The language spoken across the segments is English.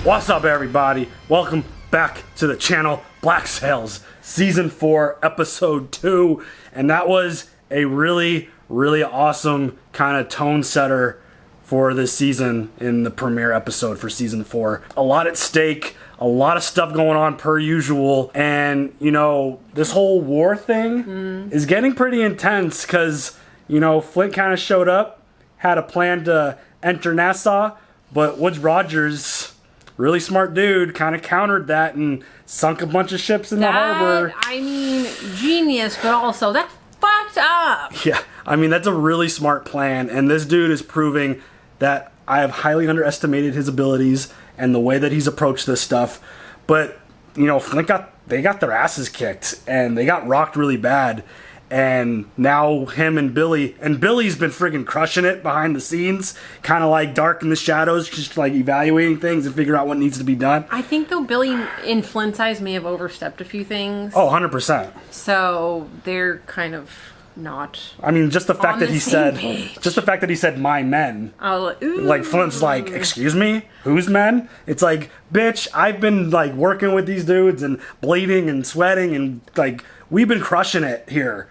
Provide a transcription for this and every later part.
What's up, everybody? Welcome back to the channel. Black Sails Season 4, Episode 2. And that was a really awesome kind of tone setter for this season in the premiere episode for Season 4. A lot at stake, a lot of stuff going on per usual. And, you know, this whole war thing is getting pretty intense because, you know, Flint kind of showed up, had a plan to enter Nassau, but Woods Rogers, really smart dude, kind of countered that and sunk a bunch of ships in the harbor. I mean, genius, but also that's fucked up. Yeah, I mean, that's a really smart plan, and this dude is proving that I have highly underestimated his abilities and the way that he's approached this stuff. But, you know, they got their asses kicked, and they got rocked really bad. And now him and Billy's been friggin' crushing it behind the scenes, kind of like dark in the shadows, just like evaluating things and figuring out what needs to be done. I think though Billy in Flint's eyes may have overstepped a few things. Oh, 100%. So they're kind of not. I mean, just the fact that he said, page. just the fact that he said my men. Ooh. Like Flint's like, excuse me, who's men? It's like, bitch, I've been like working with these dudes and bleeding and sweating and like we've been crushing it here.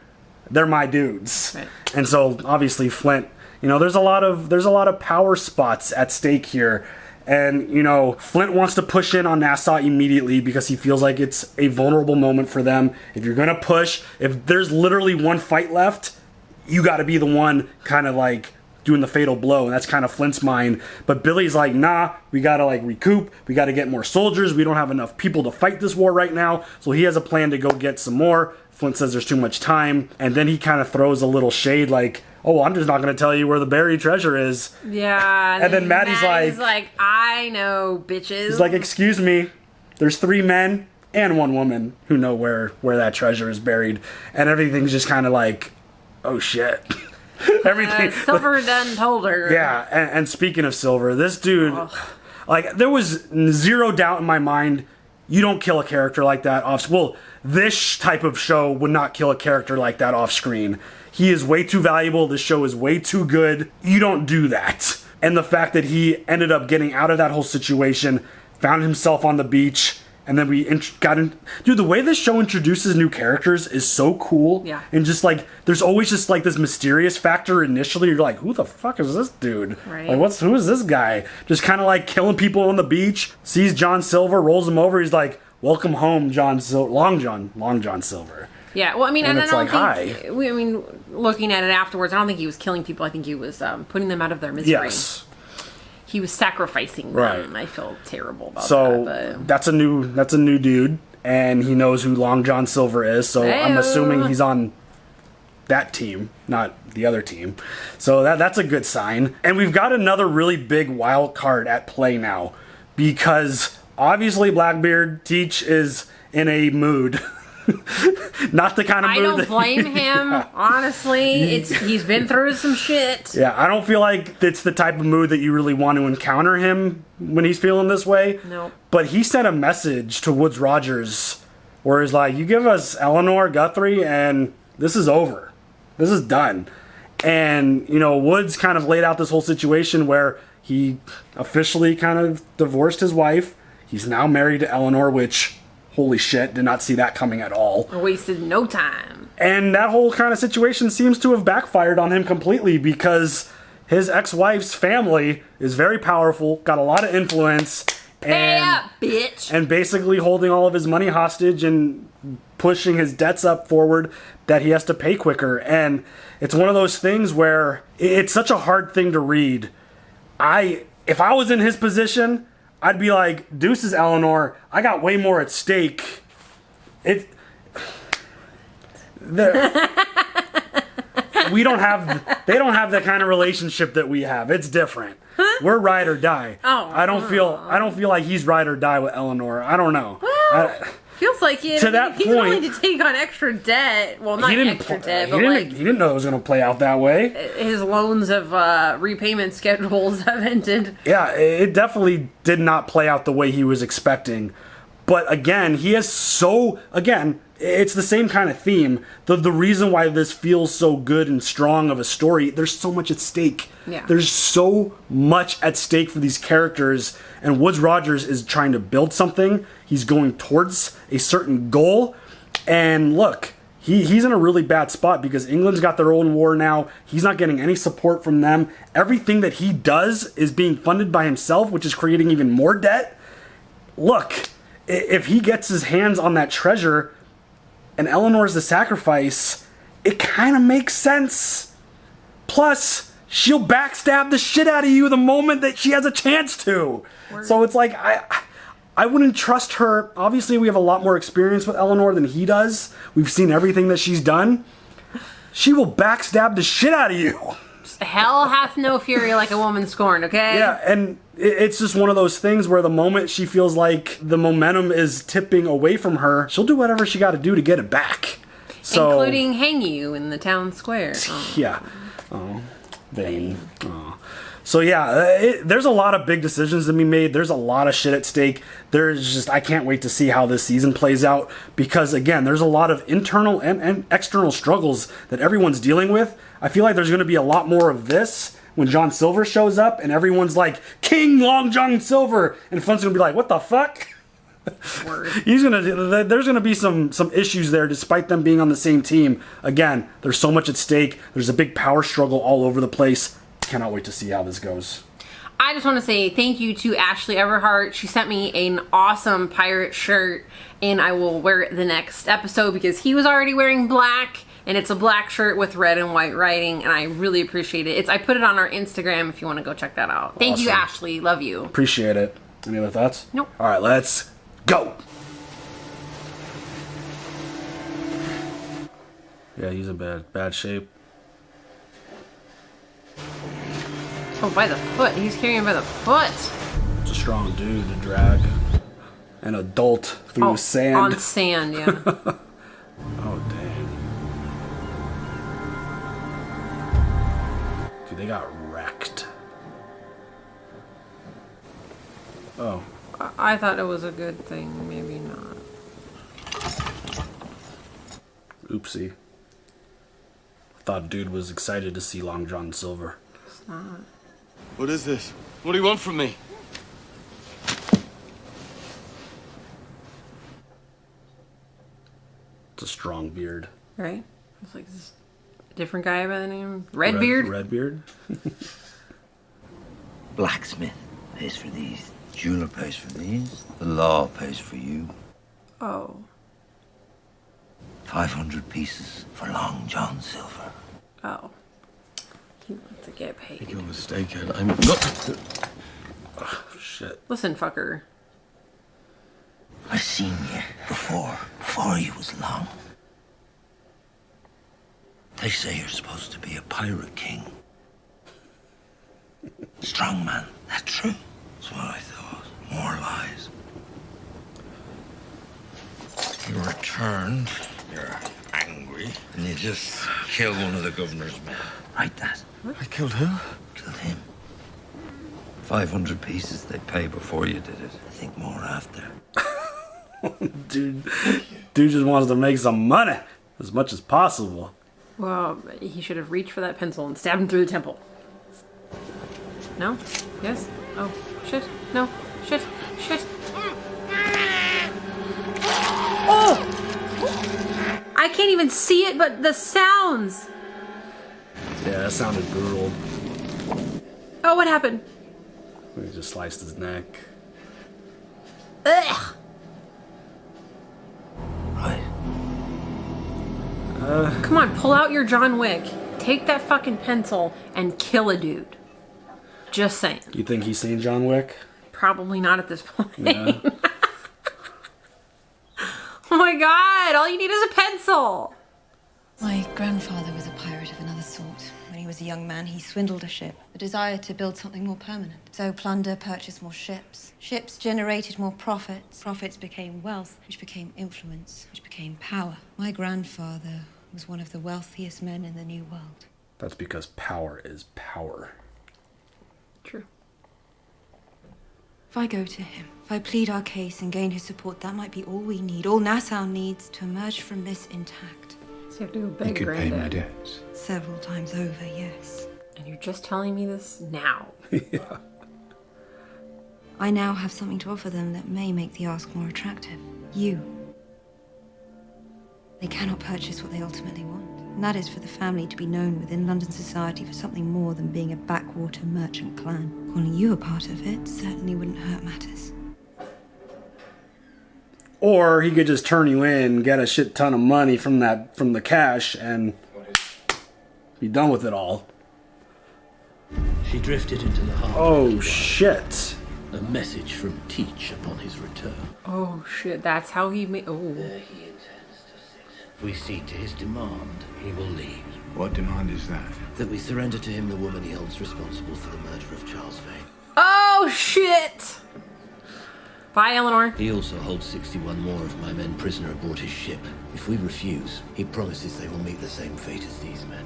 They're my dudes. Right. And so obviously Flint, you know, there's a lot of power spots at stake here. And, you know, Flint wants to push in on Nassau immediately because he feels like it's a vulnerable moment for them. If you're going to push, if there's literally one fight left, you got to be the one kind of like doing the fatal blow. And that's kind of Flint's mind. But Billy's like, nah, we got to like recoup. We got to get more soldiers. We don't have enough people to fight this war right now. So he has a plan to go get some more. Flint says there's too much time, and then he kind of throws a little shade like, oh, I'm just not going to tell you where the buried treasure is. Yeah. And then Maddie's like, I know, bitches. He's like, excuse me, there's 3 men and 1 woman who know where that treasure is buried. And everything's just kind of like, oh shit. Everything. Silver done told her. Yeah, and speaking of Silver, this dude, like, there was 0 doubt in my mind, you don't kill a character like that off. Well, this type of show would not kill a character like that off screen. He is way too valuable. This show is way too good. You don't do that. And the fact that he ended up getting out of that whole situation, found himself on the beach, and then we got in. Dude, the way this show introduces new characters is so cool. Yeah. And just like, there's always just like this mysterious factor initially. You're like, who the fuck is this dude? Right. Like, who is this guy? Just kind of like killing people on the beach. Sees John Silver, rolls him over. He's like, welcome home, John Silver. Long John Silver. Yeah, well, I mean, and I it's don't like, think, I mean, looking at it afterwards, I don't think he was killing people. I think he was putting them out of their misery. Yes. He was sacrificing them. Right. I feel terrible about So that. But that's a new dude, and he knows who Long John Silver is. So I'm assuming he's on that team, not the other team. So that's a good sign. And we've got another really big wild card at play now, because obviously Blackbeard Teach is in a mood. Not the kind of mood. I don't blame him, honestly. He's been through some shit. Yeah, I don't feel like it's the type of mood that you really want to encounter him when he's feeling this way. No. But he sent a message to Woods Rogers where he's like, you give us Eleanor, Guthrie, and this is over. This is done. And, you know, Woods kind of laid out this whole situation where he officially kind of divorced his wife. He's now married to Eleanor, which, holy shit, did not see that coming at all. I wasted no time. And that whole kind of situation seems to have backfired on him completely because his ex-wife's family is very powerful, got a lot of influence, bitch. And basically holding all of his money hostage and pushing his debts up forward that he has to pay quicker. And it's one of those things where it's such a hard thing to read. If I was in his position, I'd be like, deuces, Eleanor, I got way more at stake. They don't have the kind of relationship that we have. It's different. We're ride or die. I don't feel like he's ride or die with Eleanor. I don't know. Well, feels like he's willing to take on extra debt. Well, not extra debt, but he didn't know it was going to play out that way. His loans of repayment schedules have ended. Yeah, it definitely did not play out the way he was expecting. But again, it's the same kind of theme. The reason why this feels so good and strong of a story, there's so much at stake. Yeah. There's so much at stake for these characters, and Woodes Rogers is trying to build something. He's going towards a certain goal, and look, he's in a really bad spot because England's got their own war now. He's not getting any support from them. Everything that he does is being funded by himself, which is creating even more debt. Look, if he gets his hands on that treasure and Eleanor's the sacrifice, it kind of makes sense. Plus, she'll backstab the shit out of you the moment that she has a chance to. Word. So it's like, I wouldn't trust her. Obviously, we have a lot more experience with Eleanor than he does. We've seen everything that she's done. She will backstab the shit out of you. Hell hath no fury like a woman scorned, okay? Yeah, and it's just one of those things where the moment she feels like the momentum is tipping away from her, she'll do whatever she got to do to get it back. So, including hang you in the town square. Oh. Yeah. Oh, Vane. Oh. So yeah, there's a lot of big decisions to be made. There's a lot of shit at stake. I can't wait to see how this season plays out because again, there's a lot of internal and external struggles that everyone's dealing with. I feel like there's going to be a lot more of this when John Silver shows up and everyone's like, King Long John Silver, and Flint's going to be like, what the fuck? Word. There's gonna be some issues there despite them being on the same team. Again, there's so much at stake. There's a big power struggle all over the place. Cannot wait to see how this goes. I just want to say thank you to Ashley Everhart. She sent me an awesome pirate shirt, and I will wear it the next episode because he was already wearing black, and it's a black shirt with red and white writing, and I really appreciate it. I put it on our Instagram if you want to go check that out. Thank you, Ashley. Love you. Appreciate it. Any other thoughts? Nope. All right, let's go. Yeah, he's in bad shape. Oh, by the foot. He's carrying him by the foot. It's a strong dude to drag an adult through sand. On sand, yeah. Oh, dang. Dude, they got wrecked. Oh. I thought it was a good thing. Maybe not. Oopsie. Thought dude was excited to see Long John Silver. It's not. What is this? What do you want from me? It's a strong beard. Right? It's like this different guy by the name Redbeard. Redbeard. Blacksmith pays for these. Jeweler pays for these. The law pays for you. Oh. 500 pieces for Long John Silver. Oh. He wants to get paid. You're mistaken. I'm not. Oh, shit. Listen, fucker. I've seen you before you was long. They say you're supposed to be a pirate king. Strong man. That's true. That's what I thought. More lies. You returned. You're angry. And you just killed one of the governor's men. Right, that. I killed who? Killed him. 500 pieces they pay before you did it. I think more after. Dude just wants to make some money as much as possible. Well, he should have reached for that pencil and stabbed him through the temple. No? Yes? Oh, shit. No. Shit. Shit. Oh! I can't even see it, but the sounds. Yeah, that sounded brutal. Oh, what happened? He just sliced his neck. Ugh. Right. Come on, pull out your John Wick. Take that fucking pencil and kill a dude. Just saying. You think he's seen John Wick? Probably not at this point. Yeah. Oh my god, all you need is a pencil. My grandfather was a pirate of another sort. When he was a young man, he swindled a ship. The desire to build something more permanent. So plunder purchased more ships. Ships generated more profits. Profits became wealth, which became influence, which became power. My grandfather was one of the wealthiest men in the New World. That's because power is power. True. If I go to him, if I plead our case and gain his support, that might be all we need, all Nassau needs to emerge from this intact. So you have to go beg You could pay my Granddad. debts. Several times over, yes. And you're just telling me this now. Yeah. I now have something to offer them that may make the ask more attractive. You. They cannot purchase what they ultimately want. And that is for the family to be known within London society for something more than being a backwater merchant clan. Calling you a part of it certainly wouldn't hurt matters. Or he could just turn you in, get a shit ton of money from the cash, and be done with it all. She drifted into the harbor. Oh shit. A message from Teach upon his return. Oh shit, that's how he made. Oh. There he intends to sit. If we cede to his demand, he will leave. What demand is that? That we surrender to him the woman he holds responsible for the murder of Charles Vane. Oh shit! Bye, Eleanor. He also holds 61 more of my men prisoner aboard his ship. If we refuse, he promises they will meet the same fate as these men.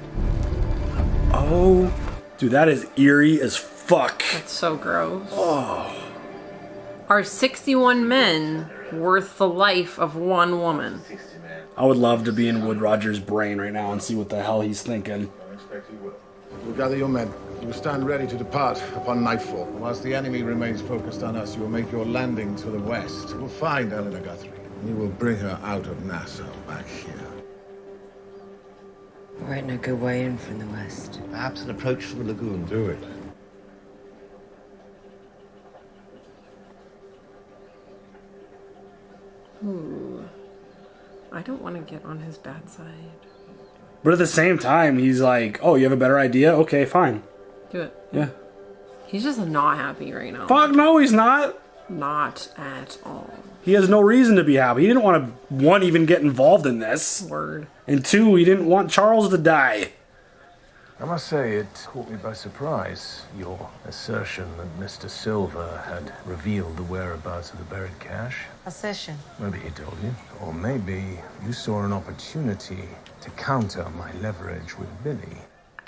Oh, dude, that is eerie as fuck. That's so gross. Oh. Are 61 men worth the life of one woman? I would love to be in Wood Rogers' brain right now and see what the hell he's thinking. You gather your men. You will stand ready to depart upon nightfall. Whilst the enemy remains focused on us, you will make your landing to the west. You will find Eleanor Guthrie. You will bring her out of Nassau back here. Right, no good way in from the west. Perhaps an approach from the lagoon. Do it. Ooh. I don't want to get on his bad side. But at the same time, he's like, oh, you have a better idea? Okay, fine. Do it. Yeah. He's just not happy right now. Fuck no, he's not. Not at all. He has no reason to be happy. He didn't want to, one, even get involved in this. Word. And two, he didn't want Charles to die. I must say, it caught me by surprise, your assertion that Mr. Silver had revealed the whereabouts of the buried cash. Assertion. Maybe he told you. Or maybe you saw an opportunity to counter my leverage with Billy.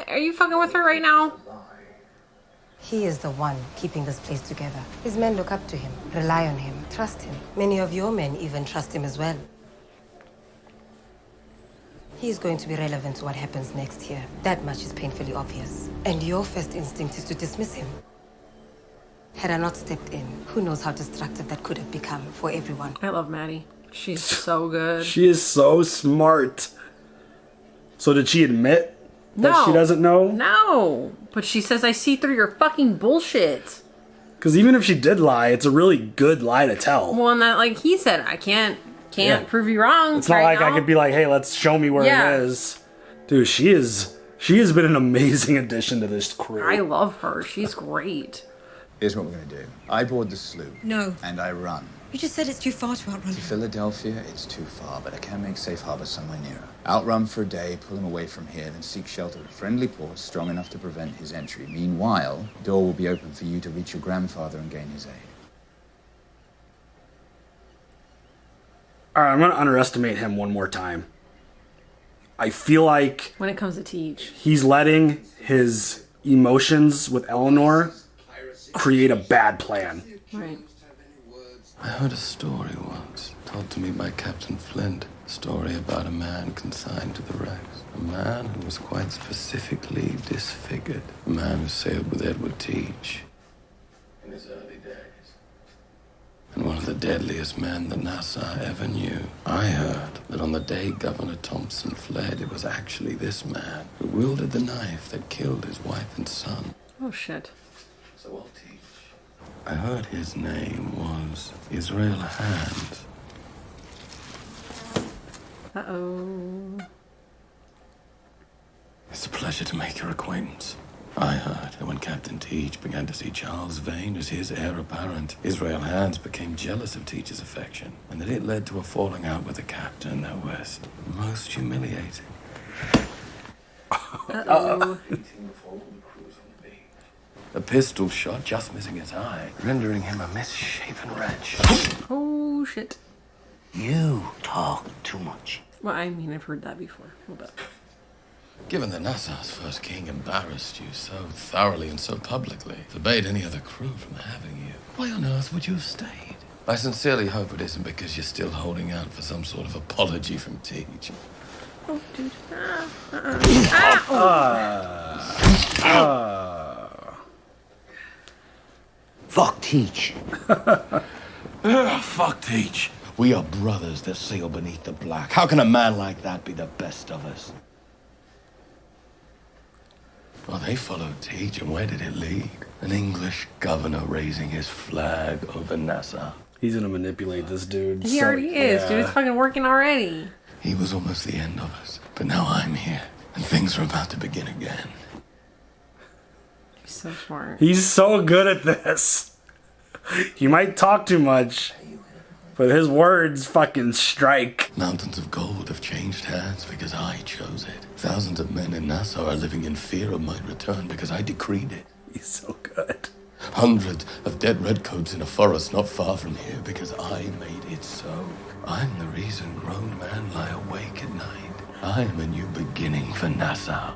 Are you fucking with her right now? He is the one keeping this place together. His men look up to him, rely on him, trust him. Many of your men even trust him as well. He's going to be relevant to what happens next here. That much is painfully obvious. And your first instinct is to dismiss him. Had I not stepped in, who knows how destructive that could have become for everyone. I love Maddie. She's so good. She is so smart. So did she admit that No. she doesn't know? No. But she says, I see through your fucking bullshit. Because even if she did lie, it's a really good lie to tell. Well, and that, like he said, I can't prove you wrong. It's not like I could be like, hey, let's show me where Yeah. it is. Dude, she has been an amazing addition to this crew. I love her. She's great. Here's what we're going to do. I board the sloop. No. And I run. You just said it's too far to outrun To him. Philadelphia, it's too far, but I can make safe harbor somewhere nearer. Outrun for a day, pull him away from here, then seek shelter at a friendly port strong enough to prevent his entry. Meanwhile, the door will be open for you to reach your grandfather and gain his aid. Alright, I'm going to underestimate him one more time. I feel like When it comes to Teach. he's letting his emotions with Eleanor create a bad plan. Right. I heard a story once, told to me by Captain Flint. A story about a man consigned to the wrecks. A man who was quite specifically disfigured. A man who sailed with Edward Teach in his early days. And one of the deadliest men that Nassau ever knew. I heard that on the day Governor Thompson fled, it was actually this man who wielded the knife that killed his wife and son. Oh, shit. So I'll teach. I heard his name was Israel Hands. Uh-oh. It's a pleasure to make your acquaintance. I heard that when Captain Teach began to see Charles Vane as his heir apparent, Israel Hands became jealous of Teach's affection, and that it led to a falling out with the captain that was most humiliating. Uh-oh. A pistol shot just missing his eye, rendering him a misshapen wretch. Oh, shit. You talk too much. Well, I mean, I've heard that before. Hold up. Given that Nassau's first king embarrassed you so thoroughly and so publicly, forbade any other crew from having you, why on earth would you have stayed? I sincerely hope it isn't because you're still holding out for some sort of apology from Teach. Oh, dude. Fuck Teach. Fuck Teach. We are brothers that sail beneath the black. How can a man like that be the best of us? Well, they followed Teach, and where did it lead? An English governor raising his flag over Nassau. He's gonna manipulate this dude. He already is, dude. It's fucking working already. He was almost the end of us. But now I'm here, and things are about to begin again. He's so smart. He's so good at this. He might talk too much, but his words fucking strike. Mountains of gold have changed hands because I chose it. Thousands of men in Nassau are living in fear of my return because I decreed it. He's so good. Hundreds of dead redcoats in a forest not far from here because I made it so. I'm the reason grown men lie awake at night. I'm a new beginning for Nassau.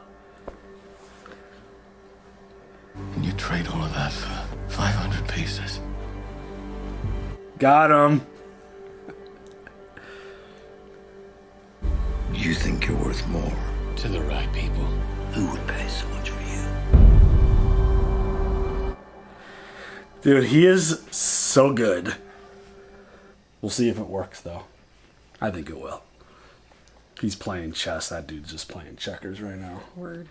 And you trade all of that for 500 pieces. Got him. You think you're worth more? To the right people. Who would pay so much for you? Dude, he is so good. We'll see if it works, though. I think it will. He's playing chess. That dude's just playing checkers right now. Word.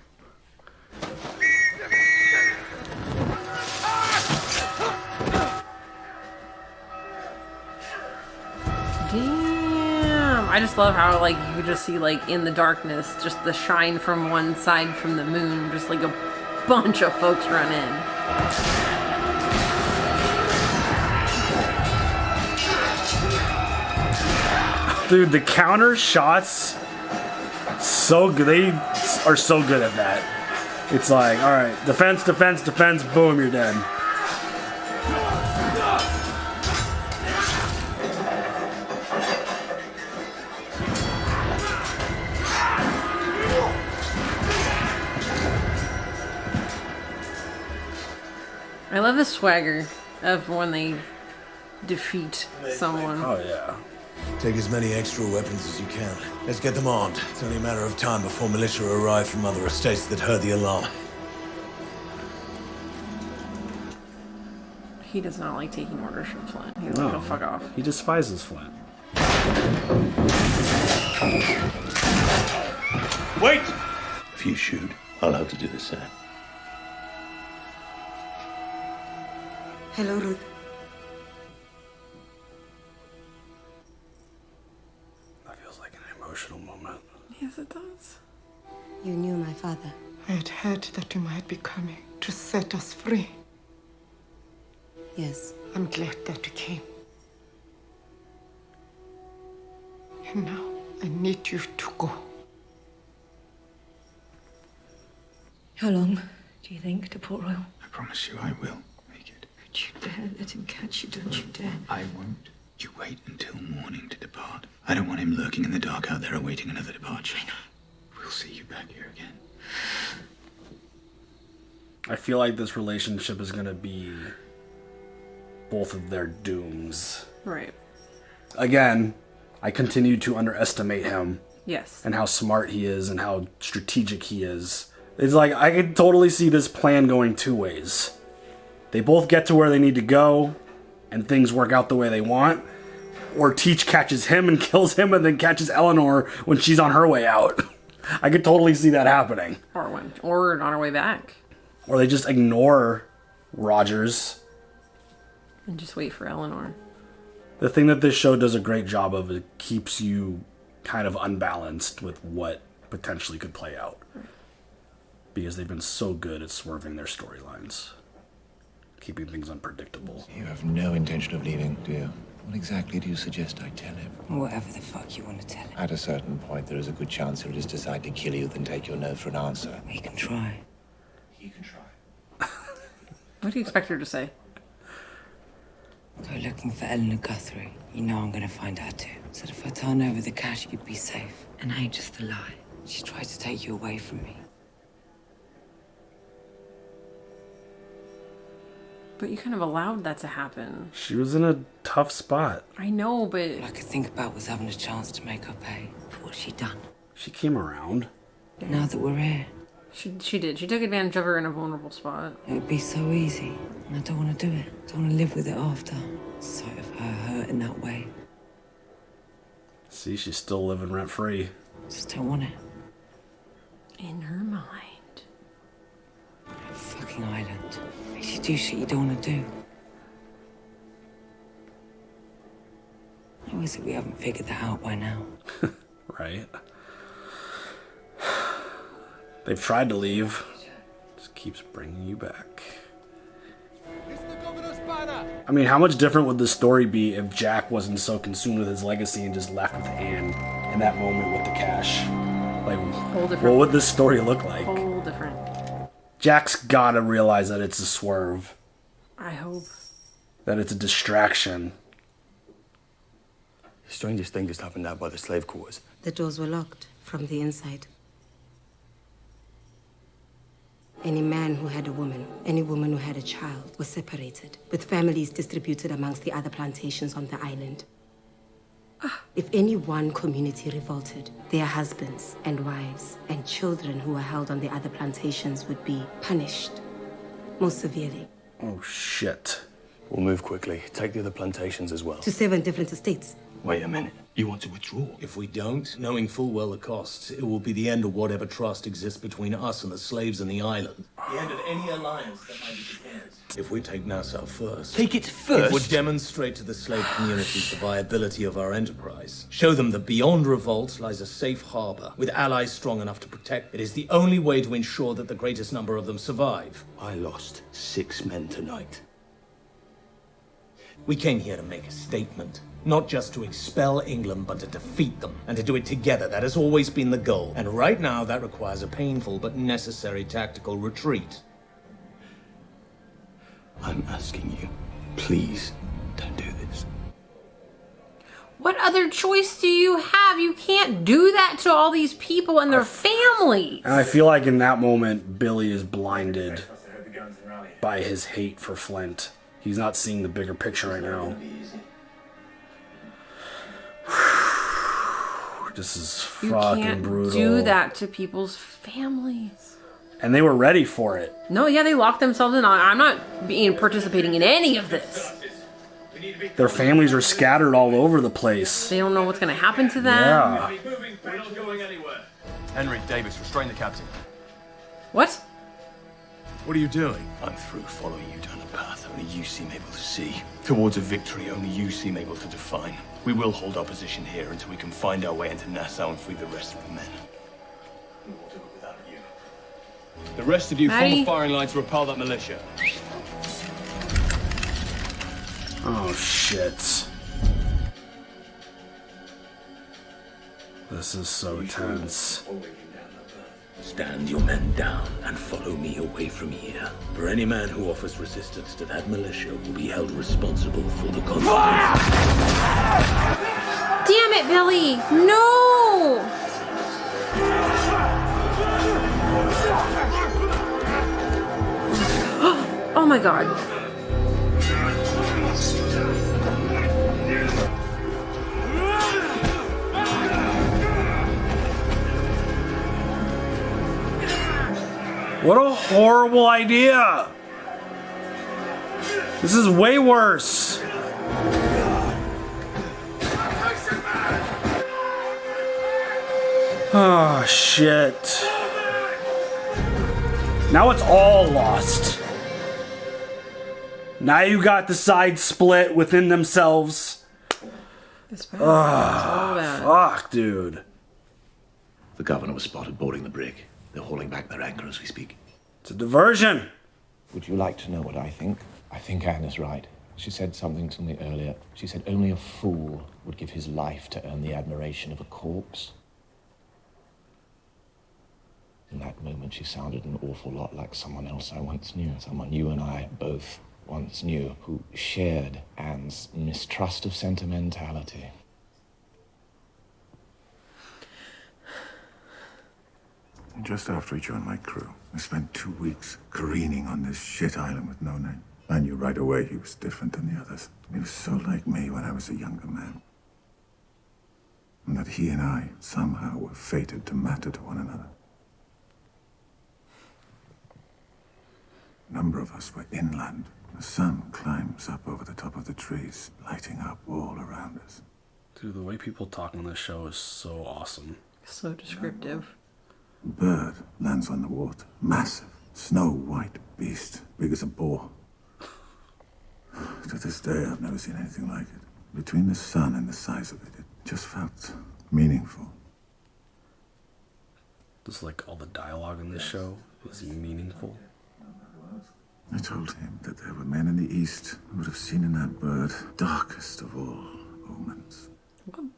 Damn. I just love how, like, you just see, like, in the darkness, just the shine from one side from the moon, just like a bunch of folks run in. Dude, the counter shots, so good. They are so good at that. It's like, all right, defense, defense, defense, boom, you're dead. I love the swagger of when they defeat someone. Oh, yeah. Take as many extra weapons as you can. Let's get them armed. It's only a matter of time before militia arrive from other estates that heard the alarm. He does not like taking orders from Flint. He's like, oh, fuck off. He despises Flint. Wait! If you shoot, I'll have to do the same. Hello, Ruth. That feels like an emotional moment. Yes, it does. You knew my father. I had heard that you might be coming to set us free. Yes. I'm glad that you came. And now I need you to go. How long do you think to Port Royal? I promise you I will make it. Don't you dare let him catch you, don't you dare. I won't. You wait until morning to depart. I don't want him lurking in the dark out there awaiting another departure. I know. We'll see you back here again. I feel like this relationship is going to be both of their dooms. Right. Again, I continue to underestimate him. Yes. And how smart he is and how strategic he is. It's like, I could totally see this plan going two ways. They both get to where they need to go, and things work out the way they want. Or Teach catches him and kills him and then catches Eleanor when she's on her way out. I could totally see that happening. Or on our way back. Or they just ignore Rogers. And just wait for Eleanor. The thing that this show does a great job of, it keeps you kind of unbalanced with what potentially could play out. Because they've been so good at swerving their storylines. Keeping things unpredictable. You have no intention of leaving, do you? What exactly do you suggest I tell him? Whatever the fuck you want to tell him. At a certain point, there is a good chance he'll just decide to kill you, then take your no for an answer. He can try. He can try. What do you expect her to say? Go looking for Eleanor Guthrie. You know I'm gonna find her too. So if I turn over the cash, you'd be safe. And ain't just a lie. She tried to take you away from me. But you kind of allowed that to happen. She was in a tough spot. I know, but... All I could think about was having a chance to make her pay for what she'd done. She came around. But now that we're here... She did. She took advantage of her in a vulnerable spot. It would be so easy. And I don't want to do it. I don't want to live with it after. Sight of her hurt in that way. See, she's still living rent-free. Just don't want it. In her mind. That fucking island. Makes you do shit you don't want to do. How is it we haven't figured that out by now? Right. They've tried to leave. Just keeps bringing you back. I mean, how much different would the story be if Jack wasn't so consumed with his legacy and just left with Anne in that moment with the cash? Like, what would this story look like? Whole different. Jack's gotta realize that it's a swerve. I hope. That it's a distraction. The strangest thing just happened out by the slave quarters. The doors were locked from the inside. Any man who had a woman, any woman who had a child, was separated, with families distributed amongst the other plantations on the island. If any one community revolted, their husbands and wives and children who were held on the other plantations would be punished, most severely. Oh, shit. We'll move quickly. Take the other plantations as well. To 7 different estates. Wait a minute. You want to withdraw? If we don't, knowing full well the costs, it will be the end of whatever trust exists between us and the slaves and the island. The end of any alliance that might be prepared. If we take Nassau first... Take it first? It would demonstrate to the slave communities the viability of our enterprise. Show them that beyond Revolt lies a safe harbor, with allies strong enough to protect. It is the only way to ensure that the greatest number of them survive. I lost 6 men tonight. We came here to make a statement. Not just to expel England, but to defeat them. And to do it together. That has always been the goal. And right now, that requires a painful but necessary tactical retreat. I'm asking you, please, don't do this. What other choice do you have? You can't do that to all these people and their families. And I feel like in that moment, Billy is blinded by his hate for Flint. He's not seeing the bigger picture right now. This is fucking brutal. You can't do that to people's families. And they were ready for it. No, yeah, they locked themselves in. I'm not participating in any of this. Their families are scattered all over the place. They don't know what's going to happen to them. Yeah. We're not going anywhere. Henry, Davis, restrain the captain. What? What are you doing? I'm through following you down a path only you seem able to see. Towards a victory only you seem able to define. We will hold our position here until we can find our way into Nassau and free the rest of the men. We will do it without you. The rest of you form a firing line to repel that militia. Oh, shit. This is so tense. Stand your men down and follow me away from here. For any man who offers resistance to that militia will be held responsible for the consequences. Damn it, Billy! No! Oh my god. What a horrible idea! This is way worse. Oh, shit. Now it's all lost. Now you got the sides split within themselves. It's bad. It's all bad. Fuck, dude. The governor was spotted boarding the brig. They're hauling back their anchor as we speak. It's a diversion. Would you like to know what I think? I think Anne is right. She said something to me earlier. She said only a fool would give his life to earn the admiration of a corpse. In that moment, she sounded an awful lot like someone else I once knew. Someone you and I both once knew, who shared Anne's mistrust of sentimentality. And just after he joined my crew, I spent 2 weeks careening on this shit island with no name. I knew right away he was different than the others. He was so like me when I was a younger man. And that he and I somehow were fated to matter to one another. A number of us were inland. The sun climbs up over the top of the trees, lighting up all around us. Dude, the way people talk on this show is so awesome. So descriptive. A bird lands on the water. Massive, snow-white beast, big as a boar. To this day, I've never seen anything like it. Between the sun and the size of it, it just felt meaningful. Just like all the dialogue in this show is meaningful. I told him that there were men in the east who would have seen in that bird darkest of all omens.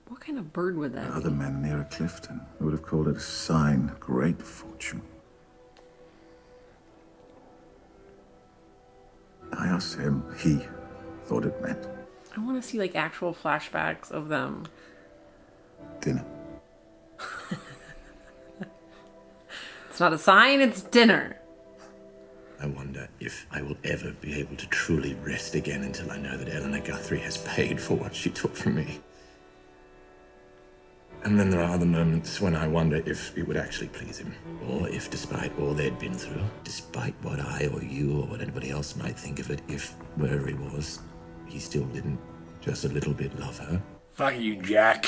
What kind of bird would that be? Other men near Clifton who would have called it a sign of great fortune. I asked him, he thought it meant I want to see like actual flashbacks of them. dinner. It's not a sign, it's dinner. I wonder if I will ever be able to truly rest again until I know that Eleanor Guthrie has paid for what she took from me. And then there are other moments when I wonder if it would actually please him, or if despite all they'd been through, despite what I or you or what anybody else might think of it, if wherever he was, he still didn't just a little bit love her. Fuck you, Jack.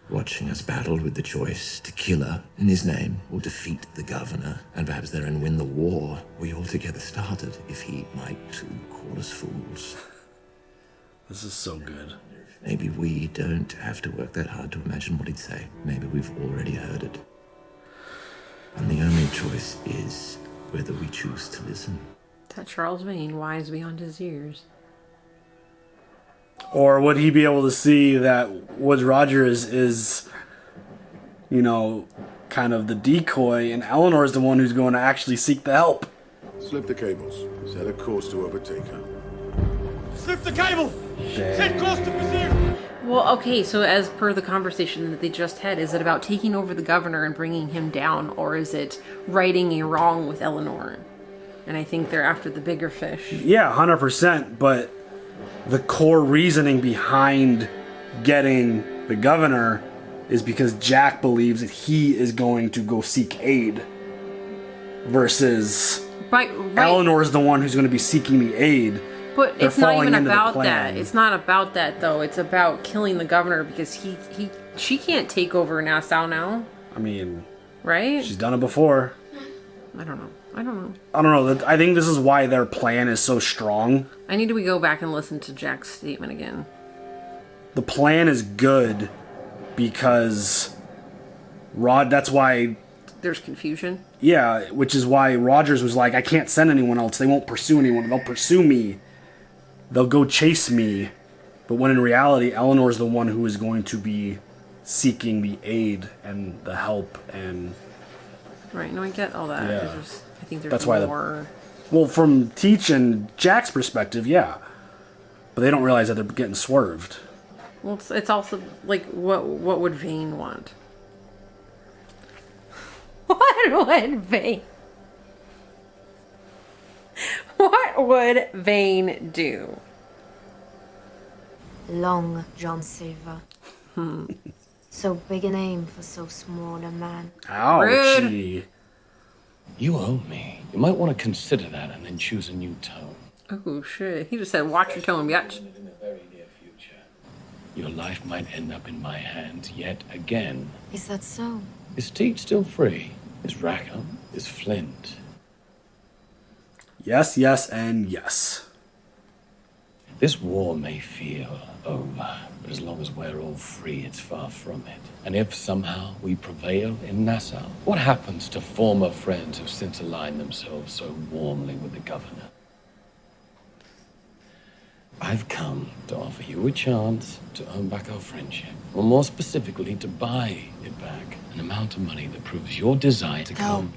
Watching us battle with the choice to kill her in his name or defeat the governor and perhaps therein win the war we all together started, if he might too call us fools. This is so good. Maybe we don't have to work that hard to imagine what he'd say. Maybe we've already heard it. And the only choice is whether we choose to listen. That Charles Vane, wise beyond his years. Or would he be able to see that Woodes Rogers is, you know, kind of the decoy, and Eleanor is the one who's going to actually seek the help? Slip the cables. Set a course to overtake her. Slip the cable! Set course to pursue! Well, okay, so as per the conversation that they just had, is it about taking over the governor and bringing him down, or is it righting a wrong with Eleanor? And I think they're after the bigger fish. Yeah, 100%, but the core reasoning behind getting the governor is because Jack believes that he is going to go seek aid versus Eleanor is the one who's going to be seeking the aid. But They're it's not falling even into the about plan. that. It's not about that, though. It's about killing the governor because she can't take over Nassau now, I mean, right? she's done it before. I don't know. I don't know. I don't know. I think this is why their plan is so strong. I need to go back and listen to Jack's statement again. The plan is good because that's why There's confusion. Yeah, which is why Rogers was like, I can't send anyone else. They won't pursue anyone. They'll pursue me. They'll go chase me. But when in reality, Eleanor's the one who is going to be seeking the aid and the help and... Right, no, I get all that. Yeah. I think there's That's why more... Well, from Teach and Jack's perspective, yeah. But they don't realize that they're getting swerved. Well, it's also, like, what would Vane want? What would Vane... What would Vane do? Long John Silver. So big a name for so small a man. Ouchie. You owe me. You might want to consider that and then choose a new tone. Oh, shit. He just said, watch your tone, bitch. In the very near future, your life might end up in my hands yet again. Is that so? Is Teach still free? Is Rackham? Is Flint? Yes, yes, and yes. This war may feel over, but as long as we're all free, it's far from it. And if somehow we prevail in Nassau, what happens to former friends who've since aligned themselves so warmly with the governor? I've come to offer you a chance to earn back our friendship, or more specifically, to buy it back. An amount of money that proves your desire to come.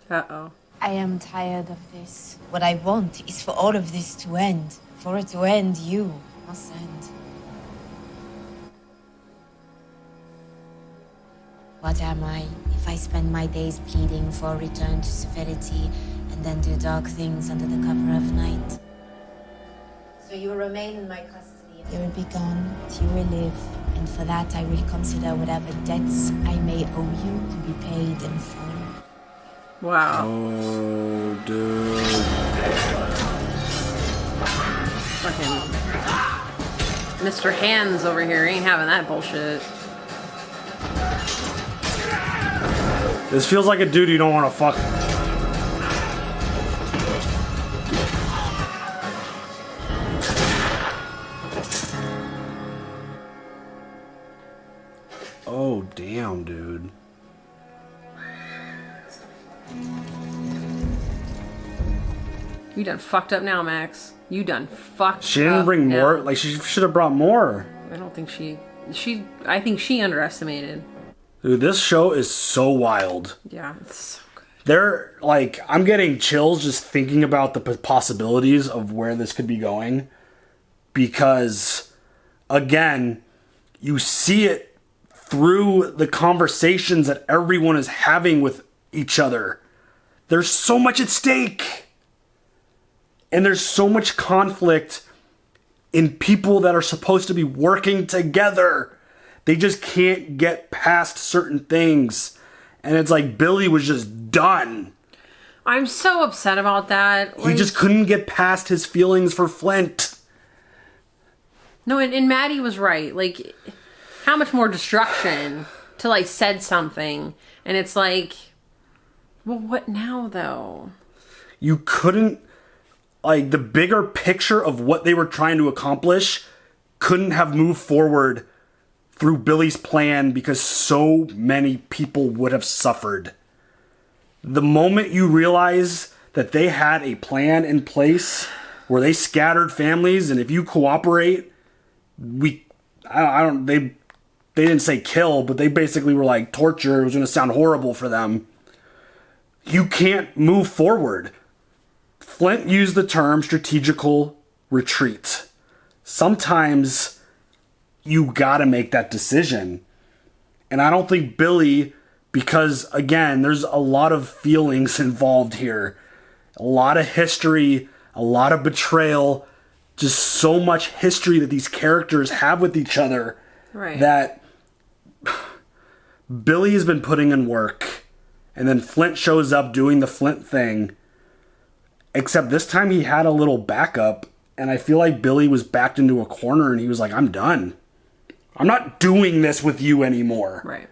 Uh-oh. I am tired of this. What I want is for all of this to end. For it to end, you must end. What am I If I spend my days pleading for a return to civility and then do dark things under the cover of night. So you will remain in my custody. You will be gone, you will live, and for that I will consider whatever debts I may owe you to be paid in full. Wow. Oh, dude. Fucking Mr. Hands over here ain't having that bullshit. This feels like a dude you don't want to fuck. Oh, damn, dude. You done fucked up now, Max. You done fucked up. She didn't bring more. now. Like, she should have brought more. I don't think I think she underestimated. Dude, this show is so wild. Yeah, it's so good. They're, like, I'm getting chills just thinking about the possibilities of where this could be going. Because, again, you see it through the conversations that everyone is having with each other. There's so much at stake. And there's so much conflict in people that are supposed to be working together. They just can't get past certain things. And it's like Billy was just done. I'm so upset about that. He just couldn't get past his feelings for Flint. No, and Maddie was right. Like, how much more destruction till I said something. And it's like, well, what now, though? You couldn't, like, the bigger picture of what they were trying to accomplish couldn't have moved forward through Billy's plan because so many people would have suffered. The moment you realize that they had a plan in place where they scattered families, and if you cooperate, they didn't say kill, but they basically were like torture. It was going to sound horrible for them. You can't move forward. Flint used the term strategical retreat. Sometimes you gotta make that decision. And I don't think Billy, because again, there's a lot of feelings involved here. A lot of history, a lot of betrayal, just so much history that these characters have with each other. Right. That Billy has been putting in work, and then Flint shows up doing the Flint thing. Except this time he had a little backup, and I feel like Billy was backed into a corner and he was like, I'm done. I'm not doing this with you anymore. Right.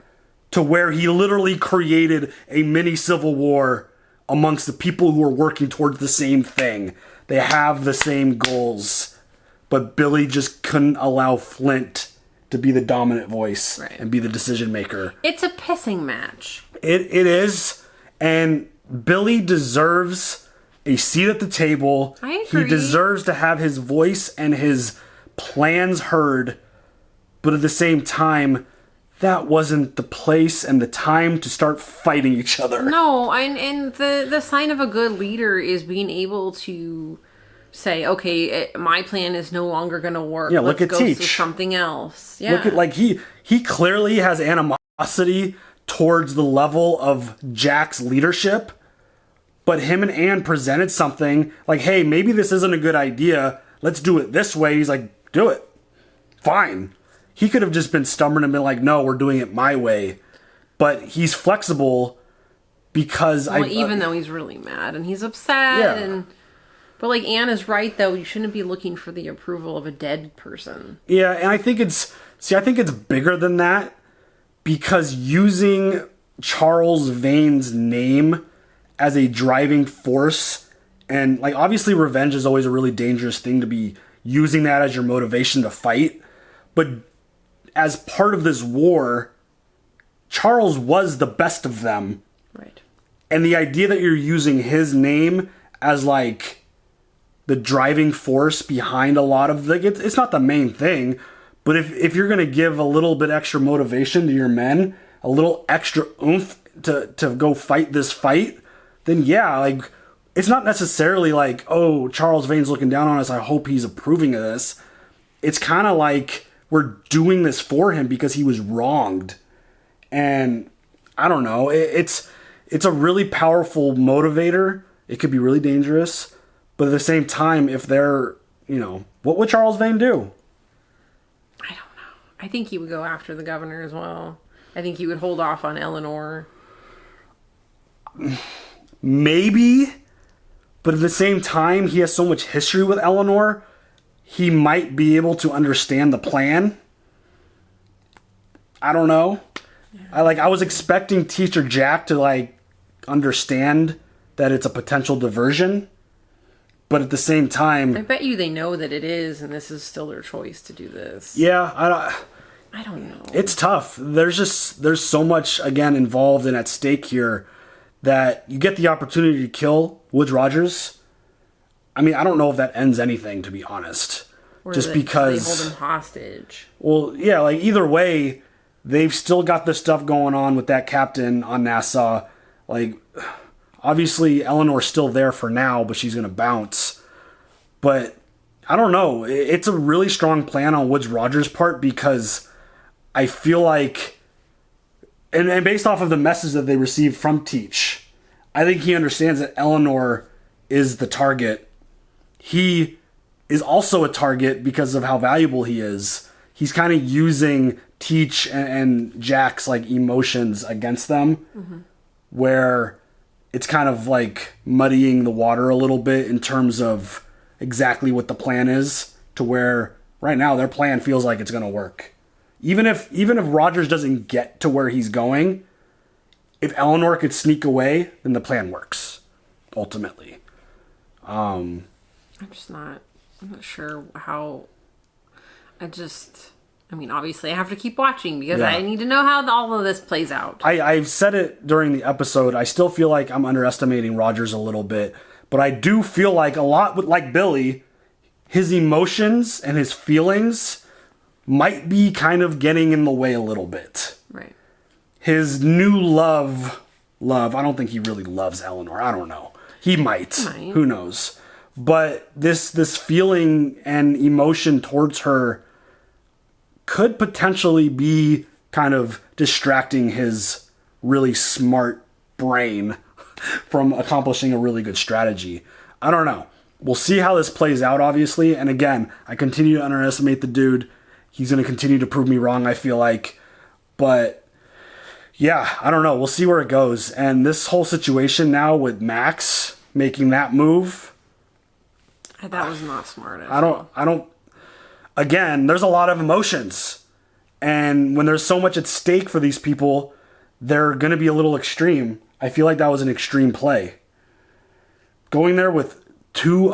To where he literally created a mini civil war amongst the people who are working towards the same thing. They have the same goals. But Billy just couldn't allow Flint to be the dominant voice and be the decision maker. It's a pissing match. It is. And Billy deserves a seat at the table. I agree. He deserves to have his voice and his plans heard. But at the same time, that wasn't the place and the time to start fighting each other. No, and the sign of a good leader is being able to say, okay, my plan is no longer going to work. Yeah, look at Let's go Teach. to something else. Yeah. Look at, like, he clearly has animosity towards the level of Jack's leadership. But him and Anne presented something like, hey, maybe this isn't a good idea. Let's do it this way. He's like, do it. Fine. He could have just been stubborn and been like, no, we're doing it my way. But he's flexible because even though he's really mad and he's upset but like Anne is right though, you shouldn't be looking for the approval of a dead person. Yeah, and I think it's bigger than that, because using Charles Vane's name as a driving force, and like obviously revenge is always a really dangerous thing to be using that as your motivation to fight, but as part of this war, Charles was the best of them. Right. And the idea that you're using his name as like the driving force behind a lot of, like, it's not the main thing, but if you're going to give a little bit extra motivation to your men, a little extra oomph to go fight this fight, then yeah, like, it's not necessarily like, oh, Charles Vane's looking down on us, I hope he's approving of this. It's kind of like we're doing this for him because he was wronged. And I don't know. It's a really powerful motivator. It could be really dangerous, but at the same time, if they're, what would Charles Vane do? I don't know. I think he would go after the governor as well. I think he would hold off on Eleanor. Maybe, but at the same time, he has so much history with Eleanor, he might be able to understand the plan. I don't know. Yeah. I was expecting Teacher Jack to understand that it's a potential diversion, but at the same time, I bet you they know that it is, and this is still their choice to do this. Yeah, I don't know. It's tough. There's so much again involved and at stake here that you get the opportunity to kill Woodes Rogers. I mean, I don't know if that ends anything, to be honest. Or just because they hold him hostage. Well, yeah, either way, they've still got this stuff going on with that captain on Nassau. Obviously, Eleanor's still there for now, but she's going to bounce. But I don't know. It's a really strong plan on Woodes Rogers' part because I feel like, and based off of the message that they received from Teach, I think he understands that Eleanor is the target. He is also a target because of how valuable he is. He's kind of using Teach and Jack's emotions against them, where it's kind of muddying the water a little bit in terms of exactly what the plan is, to where right now their plan feels like it's going to work. Even if Rogers doesn't get to where he's going, if Eleanor could sneak away, then the plan works ultimately. I'm not sure how. Obviously I have to keep watching because I need to know how all of this plays out. I've said it during the episode. I still feel like I'm underestimating Rogers a little bit, but I do feel like a lot with Billy, his emotions and his feelings might be kind of getting in the way a little bit. Right. His new love, I don't think he really loves Eleanor. I don't know. He might. Who knows? But this feeling and emotion towards her could potentially be kind of distracting his really smart brain from accomplishing a really good strategy. I don't know. We'll see how this plays out, obviously. And again, I continue to underestimate the dude. He's going to continue to prove me wrong, I feel like. But yeah, I don't know. We'll see where it goes. And this whole situation now with Max making that move, that was not smart. I don't. Again, there's a lot of emotions. And when there's so much at stake for these people, they're going to be a little extreme. I feel like that was an extreme play. Going there with three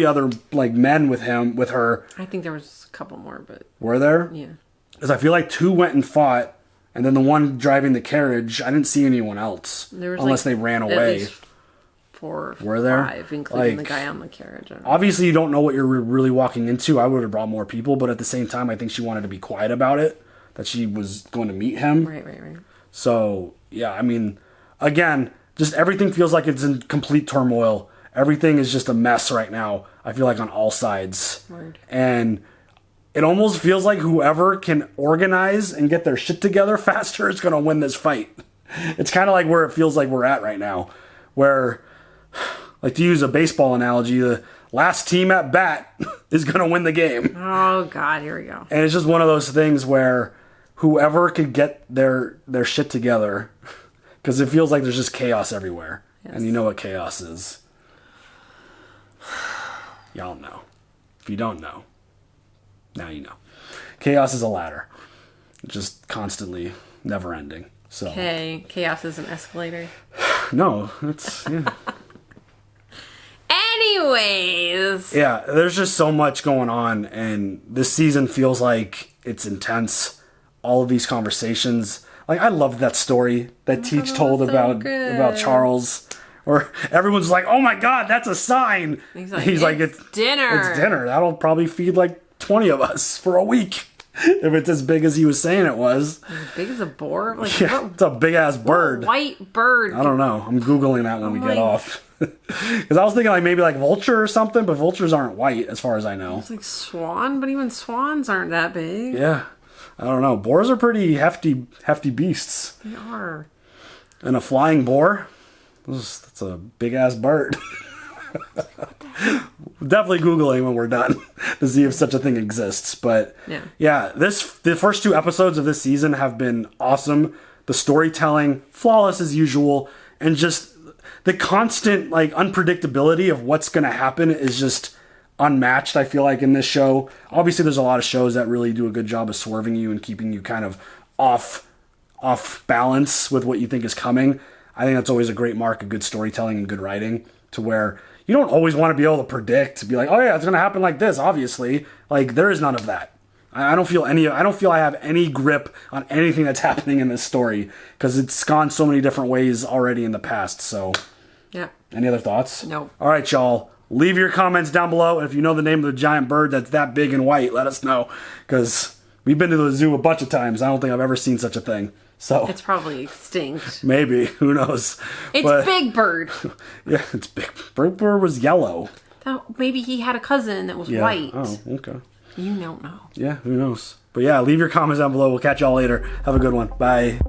other men with her. I think there was a couple more, but were there? Yeah. Because I feel like two went and fought, and then the one driving the carriage, I didn't see anyone else unless they ran away. 4 were there? 5, including the guy on the carriage. Obviously, you don't know what you're really walking into. I would have brought more people, but at the same time, I think she wanted to be quiet about it, that she was going to meet him. Right. So, yeah, again, just everything feels like it's in complete turmoil. Everything is just a mess right now, I feel like, on all sides. Word. And it almost feels like whoever can organize and get their shit together faster is going to win this fight. It's kind of like where it feels like we're at right now, where, to use a baseball analogy, the last team at bat is going to win the game. Oh, God, here we go. And it's just one of those things where whoever could get their shit together, because it feels like there's just chaos everywhere. Yes. And you know what chaos is. Y'all know. If you don't know, now you know. Chaos is a ladder. Just constantly never ending. So. Okay, chaos is an escalator. No, it's... Yeah. Anyways. Yeah, there's just so much going on, and this season feels like it's intense. All of these conversations. I loved that story that Teach told about Charles, where everyone's like, "Oh my God, that's a sign." He's like, "It's dinner. It's dinner. That'll probably feed 20 of us for a week." If it's as big as he was saying it was. As big as a boar? It's a big ass bird. White bird. I don't know. I'm Googling that when we get off. Because I was thinking maybe vulture or something, but vultures aren't white as far as I know. It's like swan, but even swans aren't that big. Yeah. I don't know. Boars are pretty hefty beasts. They are. And a flying boar? That's a big-ass bird. Definitely Googling when we're done to see if such a thing exists. But yeah, the first 2 episodes of this season have been awesome. The storytelling, flawless as usual, and just the constant like unpredictability of what's going to happen is just unmatched, I feel like, in this show. Obviously, there's a lot of shows that really do a good job of swerving you and keeping you kind of off balance with what you think is coming. I think that's always a great mark of good storytelling and good writing, to where you don't always want to be able to predict, to be like, oh yeah, it's going to happen like this, obviously. Like, there is none of that. I don't feel I have any grip on anything that's happening in this story, because it's gone so many different ways already in the past. So, yeah. Any other thoughts? No. All right, y'all. Leave your comments down below. And if you know the name of the giant bird that's that big and white, let us know, because we've been to the zoo a bunch of times. I don't think I've ever seen such a thing. So it's probably extinct. Maybe. Who knows? It's Big Bird. Yeah, it's Big Bird. Bird was yellow. Maybe he had a cousin that was white. Oh, okay. You don't know. Yeah, who knows? But yeah, leave your comments down below. We'll catch y'all later. Have a good one. Bye.